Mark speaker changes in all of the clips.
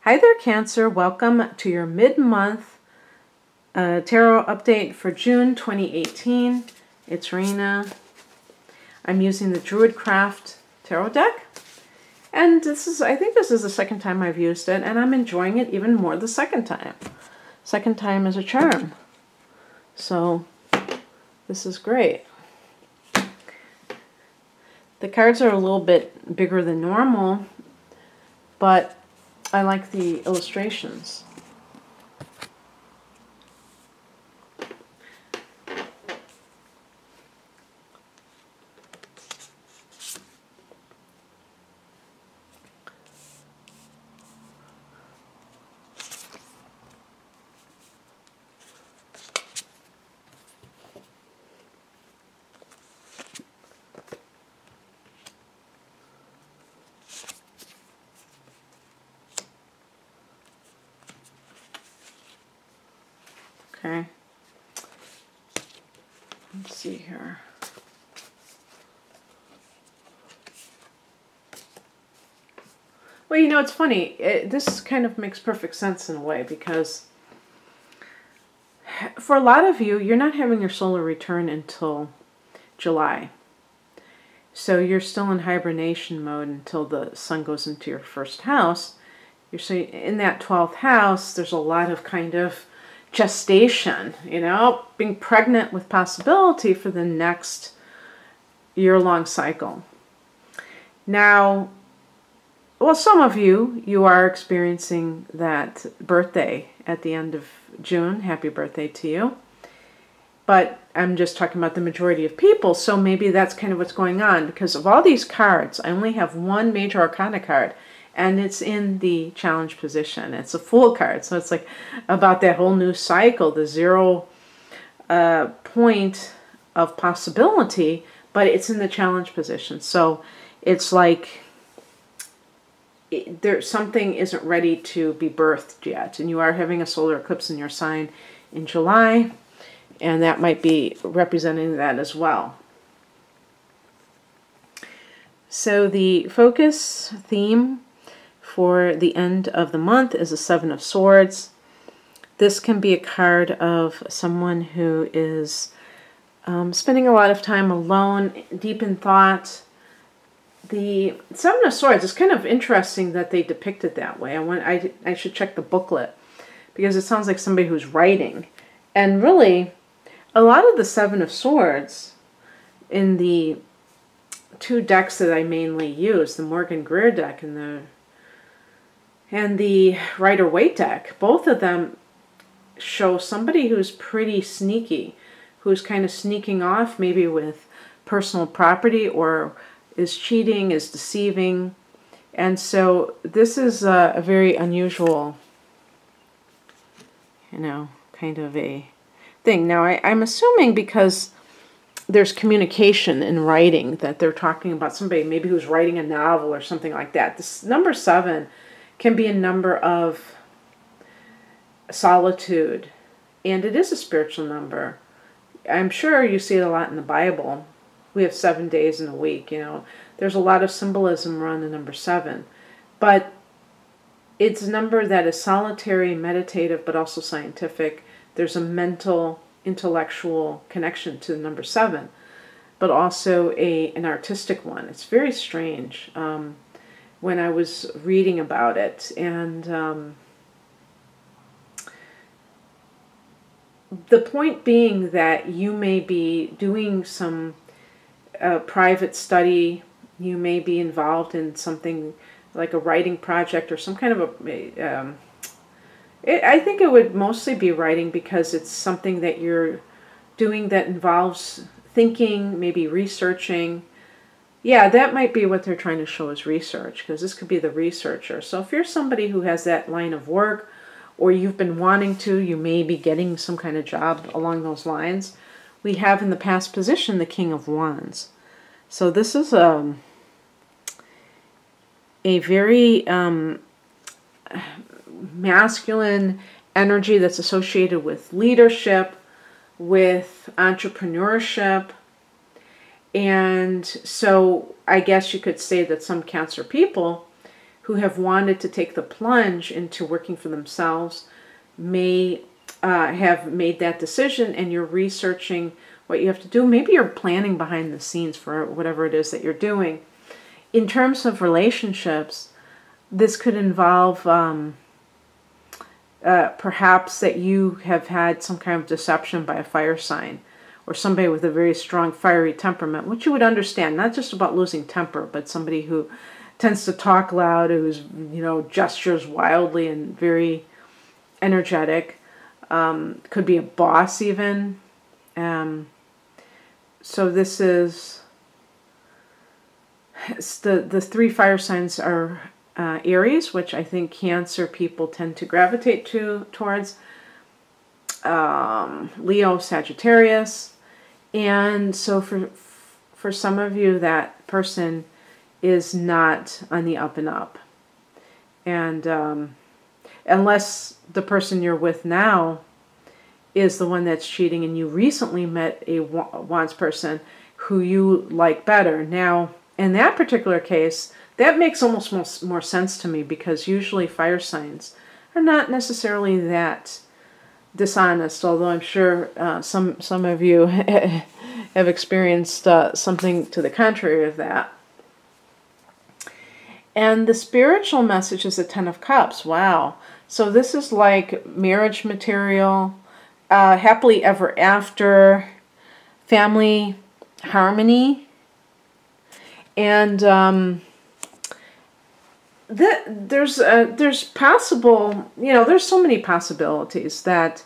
Speaker 1: Hi there, Cancer. Welcome to your mid-month tarot update for June 2018. It's Rena. I'm using the Druidcraft tarot deck. And I think this is the second time I've used it, and I'm enjoying it even more the second time. Second time is a charm. So this is great. The cards are a little bit bigger than normal, but I like the illustrations. Okay, let's see here. Well, you know, it's funny. This kind of makes perfect sense in a way, because for a lot of you, you're not having your solar return until July. So you're still in hibernation mode until the sun goes into your first house. You're in that 12th house, there's a lot of kind of gestation, you know, being pregnant with possibility for the next year-long cycle. Now, well, some of you are experiencing that birthday at the end of June. Happy birthday to you. But I'm just talking about the majority of people, so maybe that's kind of what's going on. Because of all these cards, I only have one major arcana card, and it's in the challenge position. It's a Fool card, so it's like about that whole new cycle, the 0 point of possibility, but it's in the challenge position. So it's like something isn't ready to be birthed yet, and you are having a solar eclipse in your sign in July, and that might be representing that as well. So the focus theme for the end of the month is the Seven of Swords. This can be a card of someone who is spending a lot of time alone, deep in thought. The Seven of Swords is kind of interesting that they depict it that way. I should check the booklet, because it sounds like somebody who's writing. And really, a lot of the Seven of Swords in the two decks that I mainly use, the Morgan Greer deck and the Rider-Waite deck, both of them show somebody who's pretty sneaky, who's kind of sneaking off maybe with personal property, or is cheating, is deceiving. And so this is a very unusual, you know, kind of a thing. Now, I'm assuming because there's communication in writing that they're talking about somebody maybe who's writing a novel or something like that. This number 7 can be a number of solitude, and it is a spiritual number. I'm sure you see it a lot in the Bible. We have 7 days in a week, you know. There's a lot of symbolism around the number 7. But it's a number that is solitary, meditative, but also scientific. There's a mental, intellectual connection to the number 7, but also an artistic one. It's very strange when I was reading about it. And the point being that you may be doing some private study, you may be involved in something like a writing project or some kind of a I think it would mostly be writing, because it's something that you're doing that involves thinking, maybe researching. Yeah, that might be what they're trying to show as research, because this could be the researcher. So if you're somebody who has that line of work, or you've been wanting to, you may be getting some kind of job along those lines. We have in the past position the King of Wands. So this is a very masculine energy that's associated with leadership, with entrepreneurship. And so I guess you could say that some Cancer people who have wanted to take the plunge into working for themselves may have made that decision, and you're researching what you have to do. Maybe you're planning behind the scenes for whatever it is that you're doing. In terms of relationships, this could involve perhaps that you have had some kind of deception by a fire sign or somebody with a very strong fiery temperament, which you would understand, not just about losing temper, but somebody who tends to talk loud, who's, gestures wildly and very energetic. Could be a boss even. So this is, the three fire signs are Aries, which I think Cancer people tend to gravitate towards, Leo, Sagittarius, and so for some of you, that person is not on the up and up, and unless the person you're with now is the one that's cheating, and you recently met a Wands person who you like better. Now, in that particular case, that makes almost more sense to me, because usually fire signs are not necessarily that dishonest, although I'm sure some of you have experienced something to the contrary of that. And the spiritual message is the Ten of Cups. Wow. So this is like marriage material, happily ever after, family harmony, and there's possible, there's so many possibilities that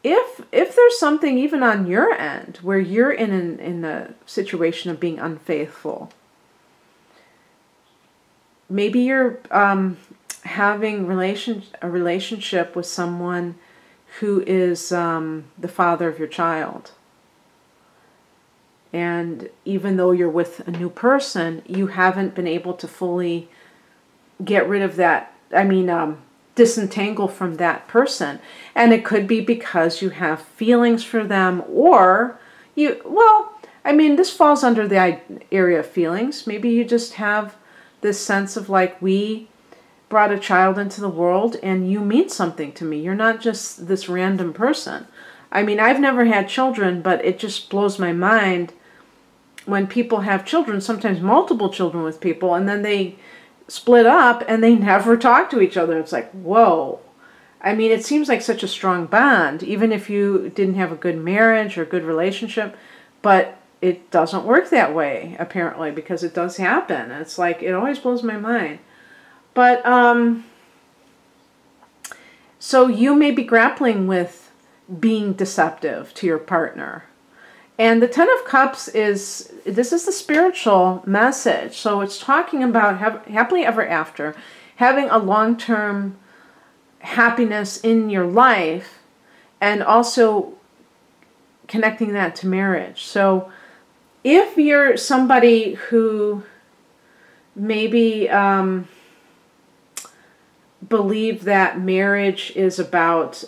Speaker 1: if there's something even on your end where you're in a situation of being unfaithful, maybe you're having a relationship with someone who is the father of your child. And even though you're with a new person, you haven't been able to fully get rid of that, disentangle from that person. And it could be because you have feelings for them, or this falls under the area of feelings. Maybe you just have this sense of like, we brought a child into the world and you mean something to me. You're not just this random person. I've never had children, but it just blows my mind when people have children, sometimes multiple children with people, and then they split up and they never talk to each other. It's like, whoa. It seems like such a strong bond, even if you didn't have a good marriage or good relationship, but it doesn't work that way, apparently, because it does happen. It's like, it always blows my mind. But, so you may be grappling with being deceptive to your partner. And the Ten of Cups this is the spiritual message. So it's talking about happily ever after, having a long-term happiness in your life, and also connecting that to marriage. So if you're somebody who maybe believe that marriage is about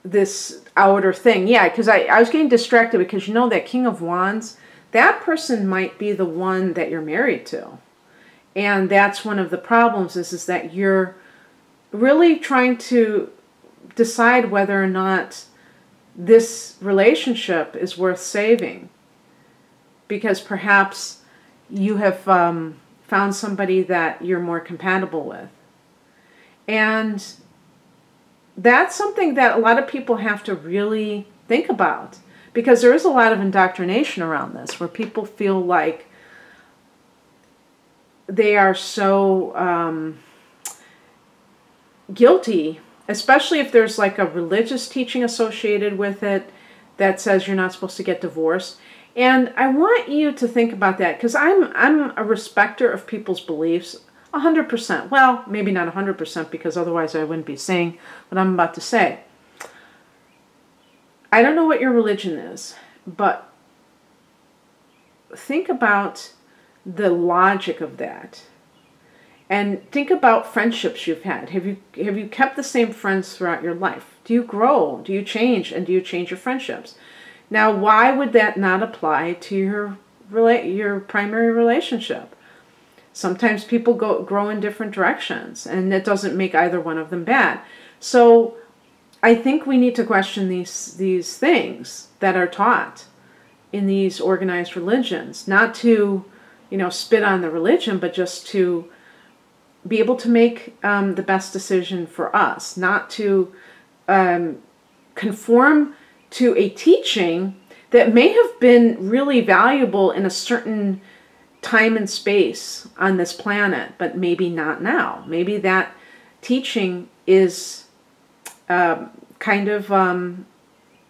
Speaker 1: this outer thing. Yeah, because I was getting distracted because that King of Wands, that person might be the one that you're married to. And that's one of the problems is that you're really trying to decide whether or not this relationship is worth saving. Because perhaps you have found somebody that you're more compatible with. And that's something that a lot of people have to really think about, because there is a lot of indoctrination around this, where people feel like they are so guilty, especially if there's like a religious teaching associated with it that says you're not supposed to get divorced. And I want you to think about that, because I'm a respecter of people's beliefs. 100%. Well, maybe not 100%, because otherwise I wouldn't be saying what I'm about to say. I don't know what your religion is, but think about the logic of that. And think about friendships you've had. Have you kept the same friends throughout your life? Do you grow? Do you change? And do you change your friendships? Now, why would that not apply to your primary relationship? Sometimes people grow in different directions, and it doesn't make either one of them bad. So I think we need to question these things that are taught in these organized religions, not to, spit on the religion, but just to be able to make the best decision for us, not to conform to a teaching that may have been really valuable in a certain time and space on this planet, but maybe not now. Maybe that teaching is kind of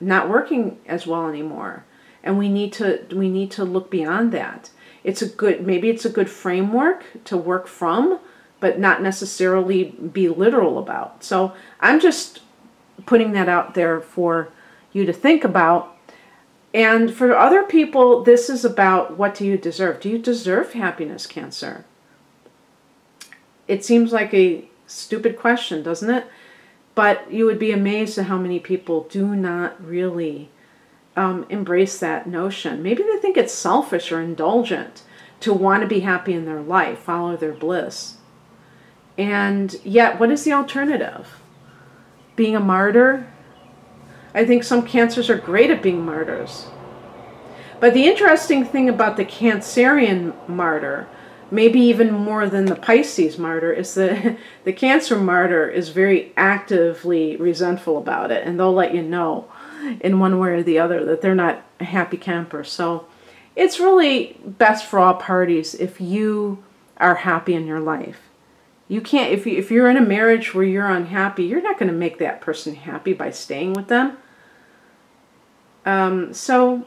Speaker 1: not working as well anymore, and we need to look beyond that. Maybe it's a good framework to work from, but not necessarily be literal about. So I'm just putting that out there for you to think about. And for other people, this is about, what do you deserve? Do you deserve happiness, Cancer? It seems like a stupid question, doesn't it? But you would be amazed at how many people do not really embrace that notion. Maybe they think it's selfish or indulgent to want to be happy in their life, follow their bliss. And yet, what is the alternative? Being a martyr? I think some Cancers are great at being martyrs. But the interesting thing about the Cancerian martyr, maybe even more than the Pisces martyr, is that the Cancer martyr is very actively resentful about it, and they'll let you know in one way or the other that they're not a happy camper. So it's really best for all parties if you are happy in your life. You can't, if you're in a marriage where you're unhappy, you're not going to make that person happy by staying with them. So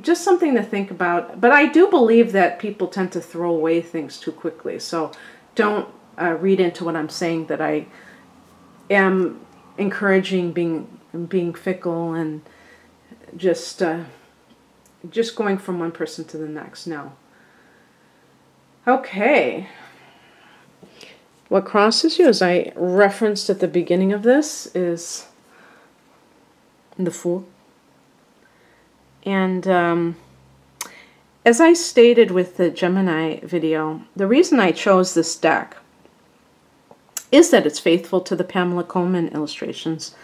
Speaker 1: just something to think about. But I do believe that people tend to throw away things too quickly. So don't read into what I'm saying that I am encouraging being fickle and just going from one person to the next. No. Okay. What crosses you, as I referenced at the beginning of this, is the Fool. And as I stated with the Gemini video, the reason I chose this deck is that it's faithful to the Pamela Coleman illustrations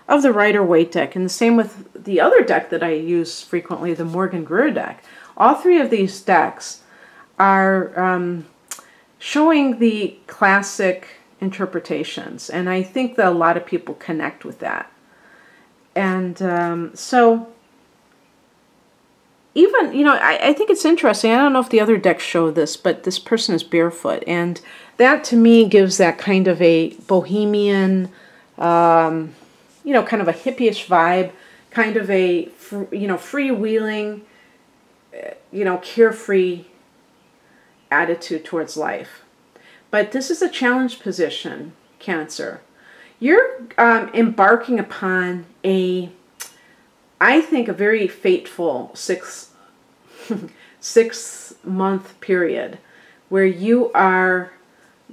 Speaker 1: of the Rider-Waite deck. And the same with the other deck that I use frequently, the Morgan Greer deck. All three of these decks are showing the classic interpretations, and I think that a lot of people connect with that. And so even, I think it's interesting. I don't know if the other decks show this, but this person is barefoot, and that to me gives that kind of a bohemian, kind of a hippie-ish vibe, kind of a, freewheeling, carefree attitude towards life. But this is a challenge position, Cancer. You're embarking upon I think, a very fateful 6-month period where you are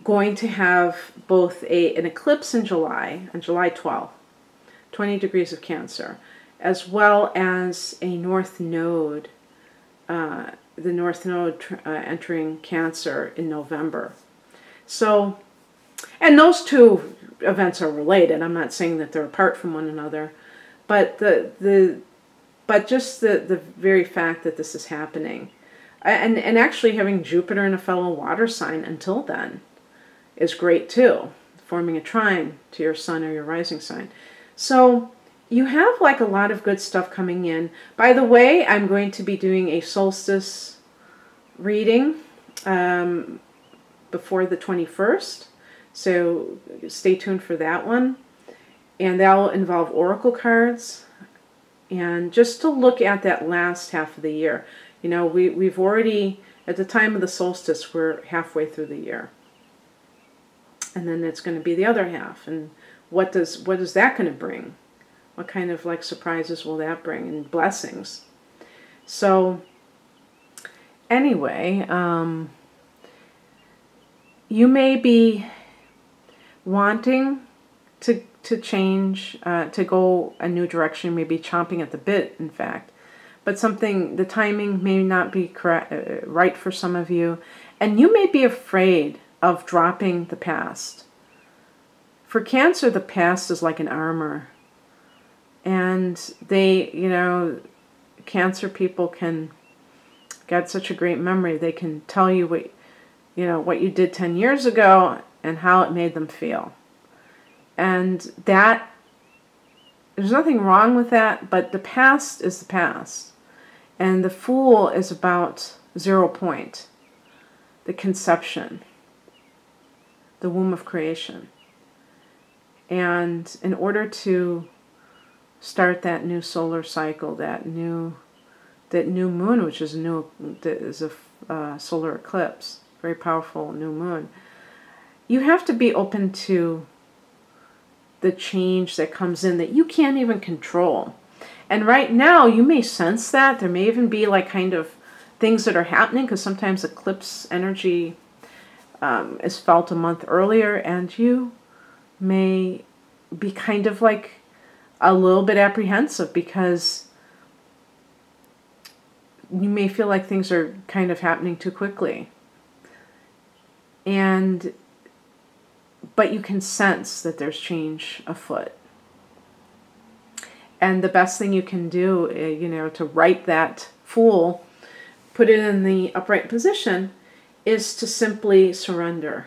Speaker 1: going to have both an eclipse in July, on July 12th, 20 degrees of Cancer, as well as a North Node, the North Node entering Cancer in November. So, and those two events are related. I'm not saying that they're apart from one another, but just the very fact that this is happening, and actually having Jupiter in a fellow water sign until then is great too, forming a trine to your sun or your rising sign. So you have like a lot of good stuff coming in. By the way, I'm going to be doing a solstice reading before the 21st, so stay tuned for that one. And that will involve oracle cards, and just to look at that last half of the year. We've already, at the time of the solstice, we're halfway through the year. And then it's going to be the other half. And what is that going to bring? What kind of surprises will that bring, and blessings? So anyway, you may be wanting to change, to go a new direction, maybe chomping at the bit, in fact. but the timing may not be correct, right for some of you. And you may be afraid of dropping the past. For Cancer, the past is like an armor. And Cancer people can got such a great memory. They can tell you what you did 10 years ago and how it made them feel. And that, there's nothing wrong with that, but the past is the past. And the Fool is about 0 point, the conception, the womb of creation. And in order to start that new solar cycle, that new moon, which is a solar eclipse, very powerful new moon, you have to be open to the change that comes in that you can't even control. And right now, you may sense that. There may even be like kind of things that are happening, because sometimes eclipse energy is felt a month earlier, and you may be kind of like a little bit apprehensive, because you may feel like things are kind of happening too quickly. But you can sense that there's change afoot. And the best thing you can do, to right that Fool, put it in the upright position, is to simply surrender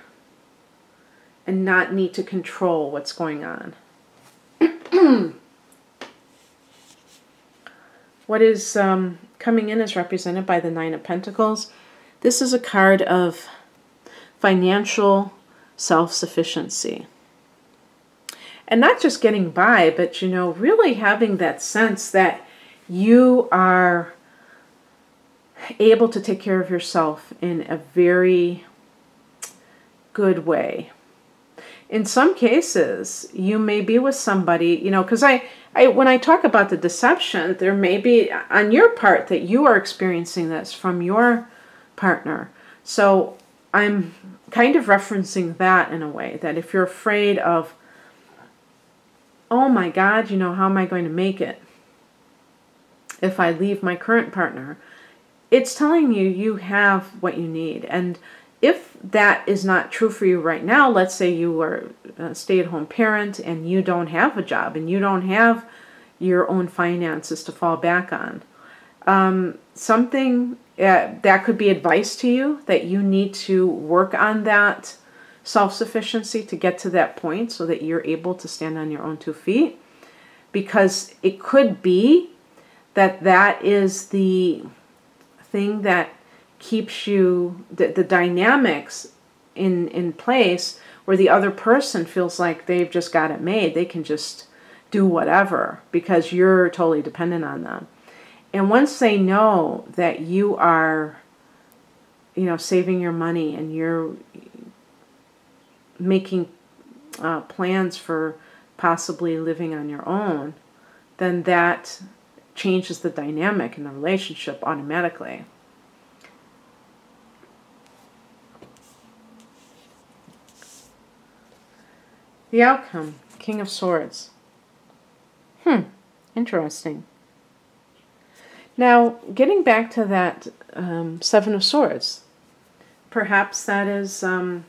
Speaker 1: and not need to control what's going on. What is coming in is represented by the Nine of Pentacles. This is a card of financial self-sufficiency. And not just getting by, but, really having that sense that you are able to take care of yourself in a very good way. In some cases, you may be with somebody, because when I talk about the deception, there may be on your part that you are experiencing this from your partner. So I'm kind of referencing that in a way, that if you're afraid of, oh my God, how am I going to make it if I leave my current partner? It's telling you you have what you need. And if that is not true for you right now, let's say you are a stay-at-home parent and you don't have a job and you don't have your own finances to fall back on. Something that could be advice to you, that you need to work on that self-sufficiency to get to that point so that you're able to stand on your own 2 feet. Because it could be that is the thing that keeps you, the dynamics in place, where the other person feels like they've just got it made. They can just do whatever because you're totally dependent on them. And once they know that you are, saving your money and you're making plans for possibly living on your own, then that changes the dynamic in the relationship automatically. The outcome, King of Swords. Interesting. Now, getting back to that Seven of Swords, perhaps that is a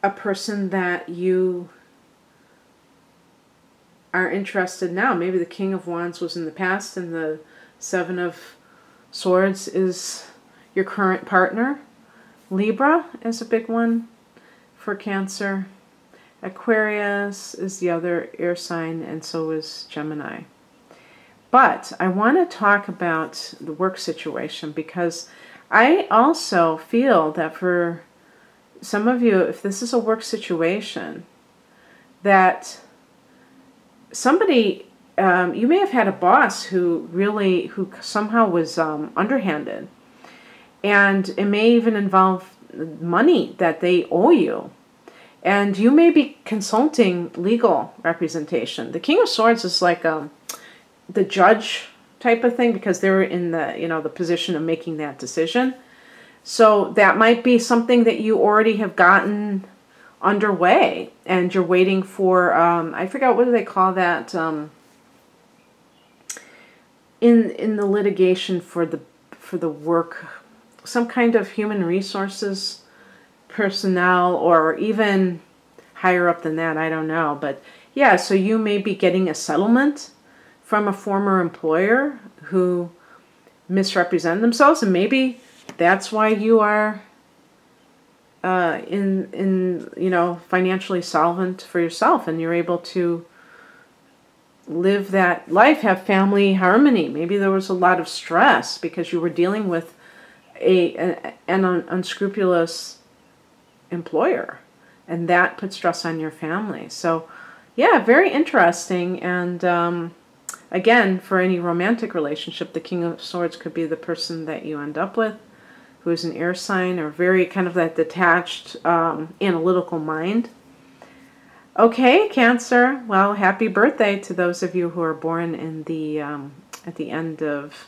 Speaker 1: person that you are interested now. Maybe the King of Wands was in the past and the Seven of Swords is your current partner. Libra is a big one for Cancer. Aquarius is the other air sign, and so is Gemini. But I want to talk about the work situation, because I also feel that for some of you, if this is a work situation, that somebody, you may have had a boss who somehow was underhanded. And it may even involve money that they owe you. And you may be consulting legal representation. The King of Swords is like the judge type of thing, because they're in the position of making that decision. So that might be something that you already have gotten underway, and you're waiting for, I forgot, what do they call that? in the litigation for the work, some kind of human resources personnel, or even higher up than that, I don't know. But yeah, so you may be getting a settlement from a former employer who misrepresented themselves, and maybe that's why you are financially solvent for yourself, and you're able to live that life, have family harmony. Maybe there was a lot of stress because you were dealing with an unscrupulous employer, and that put stress on your family. So yeah, very interesting. And again, for any romantic relationship, the King of Swords could be the person that you end up with, who is an air sign, or very kind of that detached, analytical mind. Okay, Cancer. Well, happy birthday to those of you who are born in the at the end of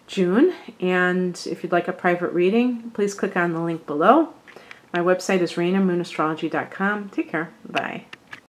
Speaker 1: June. And if you'd like a private reading, please click on the link below. My website is RainaMoonAstrology.com. Take care. Bye.